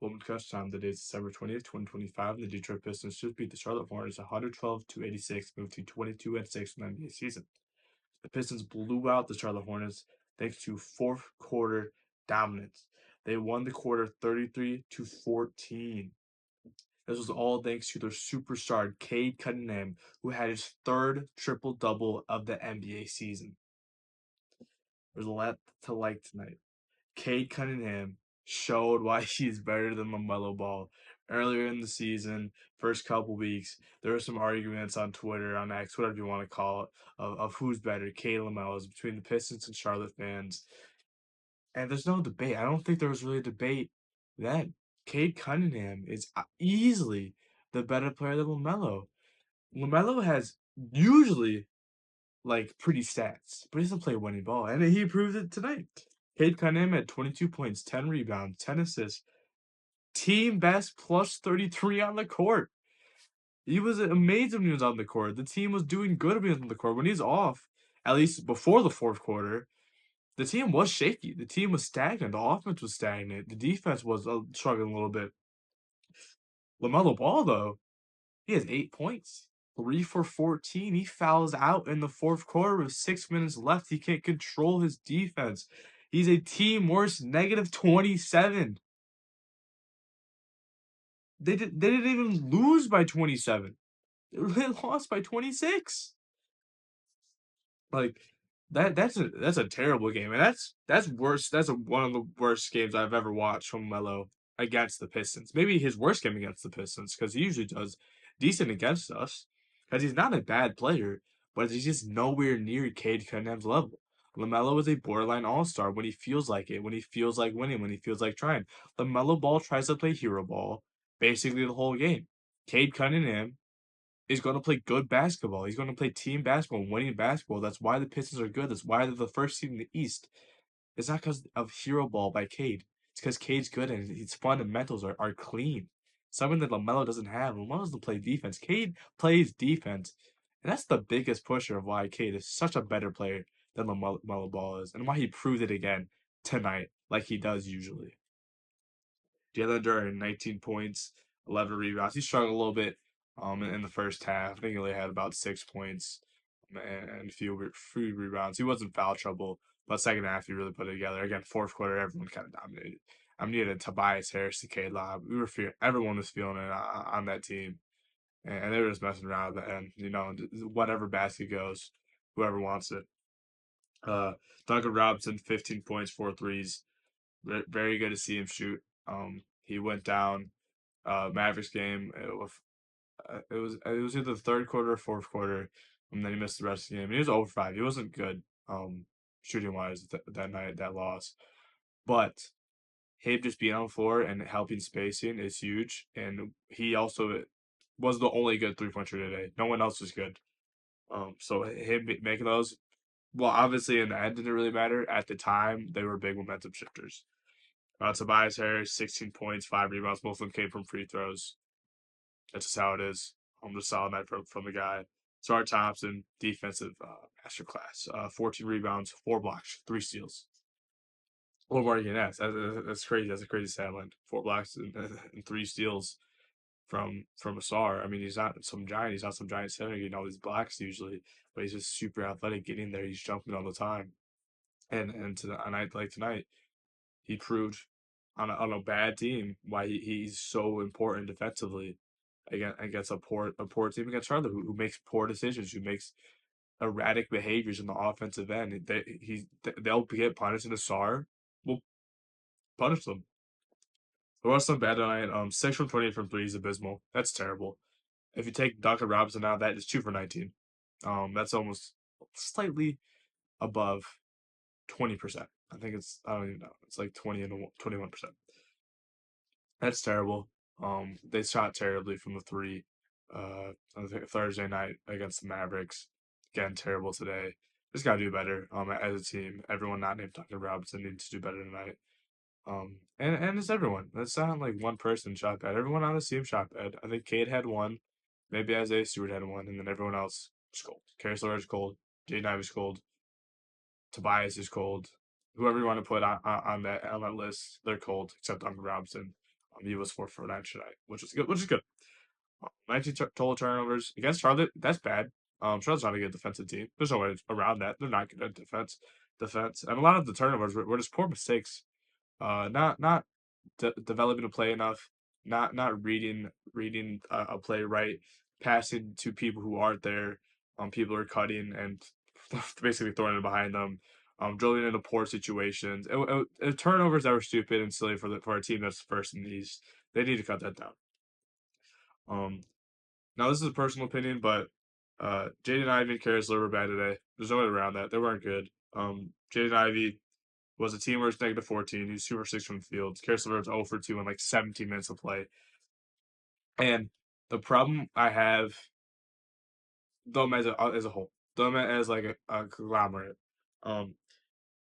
Woman Kutch time. The date is December 20th, 2025, and the Detroit Pistons just beat the Charlotte Hornets 112-86, moved to 22-6 in the NBA season. The Pistons blew out the Charlotte Hornets thanks to fourth quarter dominance. They won the quarter 33-14. This was all thanks to their superstar Cade Cunningham, who had his third triple double of the NBA season. There's a lot to like tonight. Cade Cunningham showed why he's better than LaMelo Ball. Earlier in the season, first couple weeks, there were some arguments on Twitter, on X, whatever you want to call it, of who's better, Cade or LaMelo, between the Pistons and Charlotte fans. And there's no debate. I don't think there was really a debate then. Cade Cunningham is easily the better player than LaMelo. LaMelo has usually like pretty stats, but he doesn't play winning ball, and he proved it tonight. Cade Cunningham had 22 points, 10 rebounds, 10 assists, team best plus 33 on the court. He was amazing when he was on the court. The team was doing good when he was on the court. When he's off, at least before the fourth quarter, the team was shaky. The team was stagnant. The offense was stagnant. The defense was struggling a little bit. LaMelo Ball, though, he has 8 points. 3 for 14. He fouls out in the fourth quarter with 6 minutes left. He can't control his defense. He's a team worst -27. They didn't even lose by 27. They lost by 26. Like that's a terrible game. And that's worse. That's one of the worst games I've ever watched from Melo against the Pistons. Maybe his worst game against the Pistons, because he usually does decent against us. Because he's not a bad player, but he's just nowhere near Cade Cunningham's level. LaMelo is a borderline all-star when he feels like it, when he feels like winning, when he feels like trying. LaMelo Ball tries to play hero ball basically the whole game. Cade Cunningham is going to play good basketball. He's going to play team basketball, winning basketball. That's why the Pistons are good. That's why they're the first seed in the East. It's not because of hero ball by Cade. It's because Cade's good and his fundamentals are clean. Something that LaMelo doesn't have. LaMelo doesn't play defense. Cade plays defense. And that's the biggest pusher of why Cade is such a better player than LaMelo Ball is, and why he proved it again tonight, like he does usually. Jalen Duren, 19 points, 11 rebounds. He struggled a little bit in the first half. I think he only had about 6 points and a few rebounds. He was in foul trouble, but second half he really put it together. Again, fourth quarter, everyone kind of dominated. I'm needed a Tobias Harris to K Lob. Everyone was feeling it on that team, and they were just messing around at the end. Whatever basket goes, whoever wants it. Duncan Robinson, 15 points, 4 threes. Very good to see him shoot. He went down Mavericks game. It was either the third quarter or fourth quarter, and then he missed the rest of the game. And he was over 5. He wasn't good shooting wise that night, that loss. But him just being on the floor and helping spacing is huge. And he also was the only good 3-point shooter today. No one else was good. So him making those, well, obviously in the end didn't really matter. At the time, they were big momentum shifters. Tobias Harris, 16 points, 5 rebounds. Most of them came from free throws. That's just how it is. Just solid night from the guy. Sar Thompson, defensive masterclass. 14 rebounds, 4 blocks, 3 steals. What more you can ask? That's crazy. That's a crazy stat line. 4 blocks and 3 steals from Asar. I mean, he's not some giant. He's not some giant center getting all these blocks usually, but he's just super athletic getting there. He's jumping all the time. And a night like tonight, he proved on a bad team why he's so important defensively against a poor team against Charlotte who makes poor decisions, who makes erratic behaviors in the offensive end. They'll get punished, and Asar will punish them. There was some bad tonight. 6 from 20 from three is abysmal. That's terrible. If you take Duncan Robinson out, that is 2 for 19. That's almost slightly above 20%. I think I don't even know. It's like 20 and 21%. That's terrible. They shot terribly from the three. I think Thursday night against the Mavericks. Again, terrible today. Just gotta do better. As a team, everyone not named Duncan Robinson needs to do better tonight. And it's everyone. It's not like one person shot bad. Everyone on the team shot bad. I think Cade had one, maybe Isaiah Stewart had one, and then everyone else was cold. Caris LeVert is cold. Jaden Ivey's cold. Tobias is cold. Whoever you want to put on that list, they're cold, except Duncan Robinson. He was 4 for 9 tonight, which is good. Which is good. 19 total turnovers against Charlotte. That's bad. Charlotte's not a good defensive team. There's no way around that. They're not good at defense. And a lot of the turnovers were just poor mistakes. Not developing a play enough. Not reading a play right. Passing to people who aren't there. People are cutting and basically throwing it behind them. Drilling into poor situations. Turnovers that were stupid and silly for a team that's first in the East. They need to cut that down. Um, Now this is a personal opinion, but Jaden Ivey and Karis were bad today. There's no way around that. They weren't good. Jaden Ivey was a team where it's negative 14. He was 2 for 6 from the field. Karis was 0 for 2 in like 17 minutes of play. And the problem I have, them as a whole, them as like a conglomerate, um,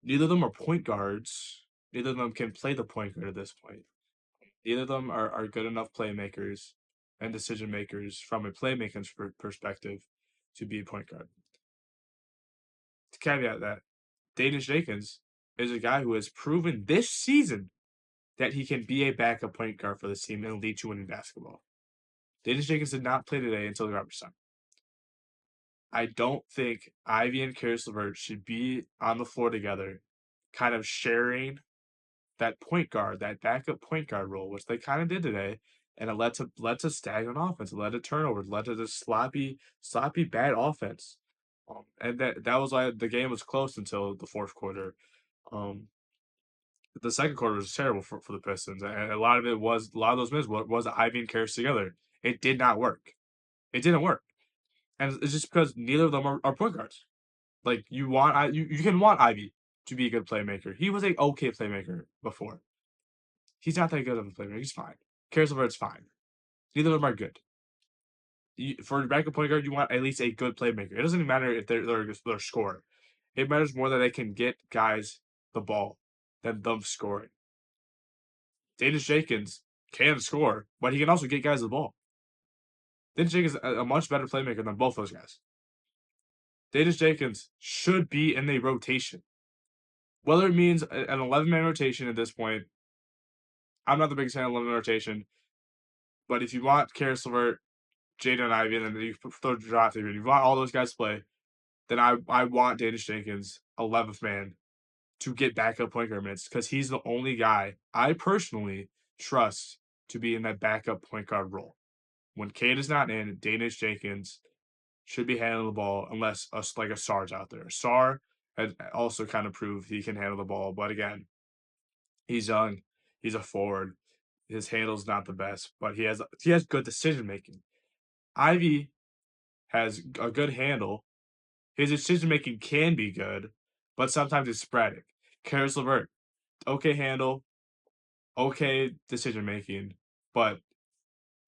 neither of them are point guards. Neither of them can play the point guard at this point. Neither of them are good enough playmakers and decision makers from a playmaking perspective to be a point guard. To caveat that, Danish Jenkins is a guy who has proven this season that he can be a backup point guard for this team and lead to winning basketball. Danish Jenkins did not play today until the garbage time. I don't think Ivy and Karis LeVert should be on the floor together, kind of sharing that point guard, that backup point guard role, which they kind of did today, and it led to stagnant offense, it led to turnovers, led to this sloppy bad offense. And that was why the game was close until the fourth quarter. Um, the second quarter was terrible for the Pistons, and a lot of those minutes was Ivy and Karis together. It did not work. It didn't work, and it's just because neither of them are point guards. Like you can want Ivy to be a good playmaker. He was a okay playmaker before. He's not that good of a playmaker. He's fine. Karis LeVert's fine. Neither of them are good. For a backup point guard, you want at least a good playmaker. It doesn't even matter if they're a scorer. It matters more that they can get guys the ball than them scoring. Danish Jenkins can score, but he can also get guys the ball. Danish Jenkins is a much better playmaker than both those guys. Danish Jenkins should be in a rotation. Whether it means an 11-man rotation at this point, I'm not the biggest fan of 11-man rotation. But if you want Karis LeVert, Jaden Ivey, and then you throw draft if you want all those guys to play, then I want Danish Jenkins, 11th man, to get backup point guard minutes because he's the only guy I personally trust to be in that backup point guard role. When Cade is not in, Danish Jenkins should be handling the ball unless like a Sar's out there. Sar has also kind of proved he can handle the ball, but again, he's young, he's a forward. His handle's not the best, but he has good decision making. Ivy has a good handle. His decision making can be good, but sometimes it's sporadic. Karis LeVert, okay handle, okay decision making, but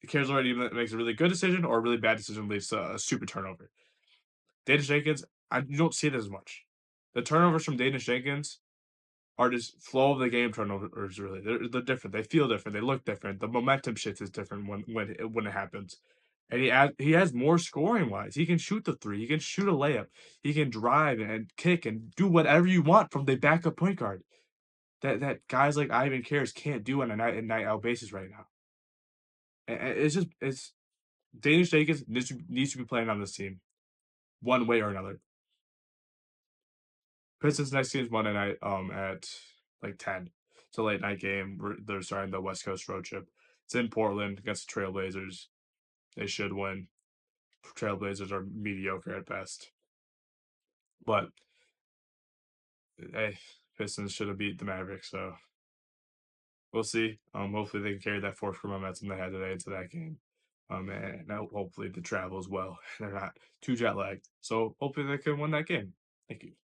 Karis LeVert either makes a really good decision or a really bad decision leads to a super turnover. Danish Jenkins, you don't see it as much. The turnovers from Danish Jenkins are just flow of the game turnovers. Really, they're different. They feel different. They look different. The momentum shift is different when it happens. And he has more scoring wise. He can shoot the three. He can shoot a layup. He can drive and kick and do whatever you want from the backup point guard. That guys like Ivan Karis can't do on a night out basis right now. And it's Danish Jenkins needs to be playing on this team, one way or another. Pistons next game is Monday night at like 10. It's a late night game. They're starting the West Coast road trip. It's in Portland against the Trailblazers. They should win. Trailblazers are mediocre at best. But hey, Pistons should have beat the Mavericks, so we'll see. Hopefully they can carry that force momentum they had today into that game. And hopefully the travel as well. They're not too jet lagged. So hopefully they can win that game. Thank you.